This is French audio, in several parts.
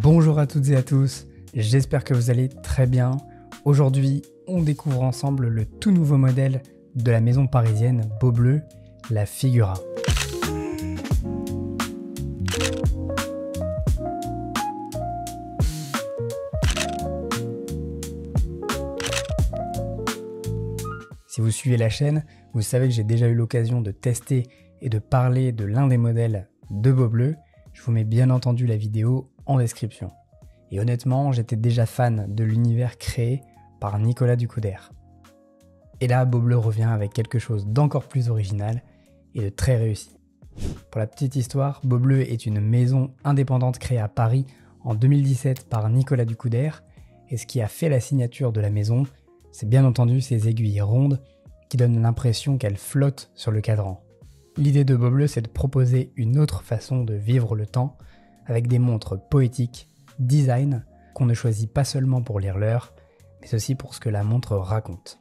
Bonjour à toutes et à tous, j'espère que vous allez très bien. Aujourd'hui, on découvre ensemble le tout nouveau modèle de la maison parisienne Beaubleu, la Figura. Si vous suivez la chaîne, vous savez que j'ai déjà eu l'occasion de tester et de parler de l'un des modèles de Beaubleu. Je vous mets bien entendu la vidéo en description. Et honnêtement, j'étais déjà fan de l'univers créé par Nicolas Ducoudert. Et là, Beaubleu revient avec quelque chose d'encore plus original et de très réussi. Pour la petite histoire, Beaubleu est une maison indépendante créée à Paris en 2017 par Nicolas Ducoudert. Et ce qui a fait la signature de la maison, c'est bien entendu ces aiguilles rondes qui donnent l'impression qu'elles flottent sur le cadran. L'idée de Beaubleu, c'est de proposer une autre façon de vivre le temps avec des montres poétiques, design, qu'on ne choisit pas seulement pour lire l'heure, mais aussi pour ce que la montre raconte.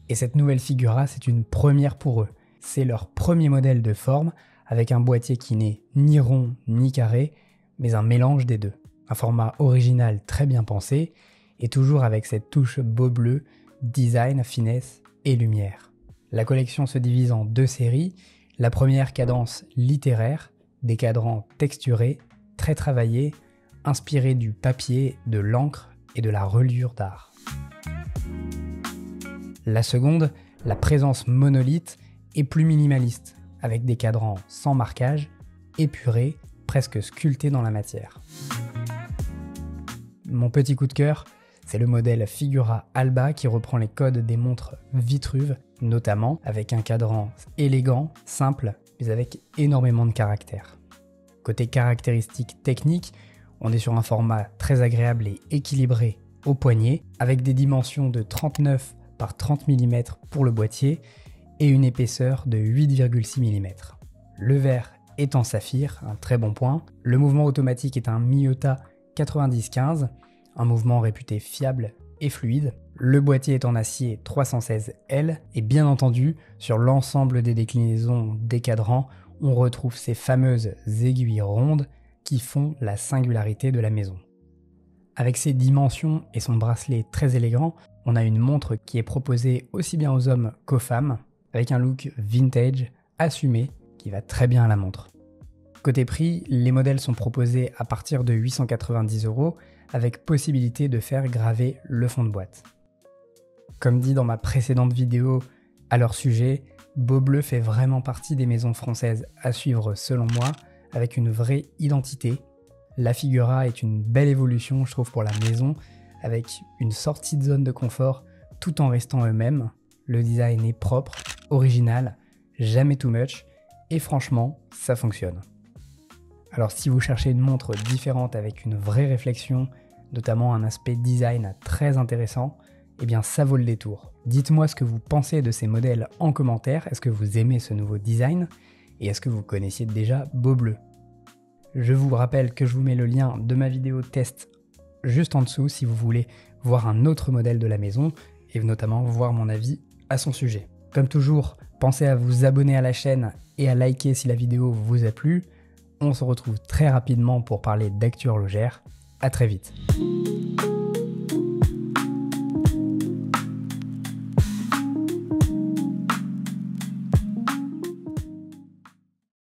Et cette nouvelle Figura, c'est une première pour eux. C'est leur premier modèle de forme avec un boîtier qui n'est ni rond ni carré, mais un mélange des deux. Un format original très bien pensé et toujours avec cette touche Beaubleu, design, finesse et lumière. La collection se divise en deux séries. La première cadence littéraire, des cadrans texturés, très travaillés, inspirés du papier, de l'encre et de la reliure d'art. La seconde, la présence monolithe et plus minimaliste, avec des cadrans sans marquage, épurés, presque sculptés dans la matière. Mon petit coup de cœur, c'est le modèle Figura Alba qui reprend les codes des montres Vitruve, notamment avec un cadran élégant, simple, mais avec énormément de caractère. Côté caractéristiques techniques, on est sur un format très agréable et équilibré au poignet, avec des dimensions de 39 par 30 mm pour le boîtier et une épaisseur de 8,6 mm. Le verre est en saphir, un très bon point. Le mouvement automatique est un Miyota 90-15, un mouvement réputé fiable et fluide. Le boîtier est en acier 316L et bien entendu, sur l'ensemble des déclinaisons des cadrans, on retrouve ces fameuses aiguilles rondes qui font la singularité de la maison. Avec ses dimensions et son bracelet très élégant, on a une montre qui est proposée aussi bien aux hommes qu'aux femmes, avec un look vintage, assumé, qui va très bien à la montre. Côté prix, les modèles sont proposés à partir de 890 €, avec possibilité de faire graver le fond de boîte. Comme dit dans ma précédente vidéo à leur sujet, Beaubleu fait vraiment partie des maisons françaises à suivre selon moi, avec une vraie identité. La Figura est une belle évolution, je trouve, pour la maison, avec une sortie de zone de confort tout en restant eux-mêmes. Le design est propre, original, jamais too much, et franchement, ça fonctionne. Alors si vous cherchez une montre différente avec une vraie réflexion, notamment un aspect design très intéressant, eh bien ça vaut le détour. Dites-moi ce que vous pensez de ces modèles en commentaire, est-ce que vous aimez ce nouveau design et est-ce que vous connaissiez déjà Beaubleu? Je vous rappelle que je vous mets le lien de ma vidéo test juste en dessous si vous voulez voir un autre modèle de la maison et notamment voir mon avis à son sujet. Comme toujours, pensez à vous abonner à la chaîne et à liker si la vidéo vous a plu. On se retrouve très rapidement pour parler d'actu horlogère. À très vite.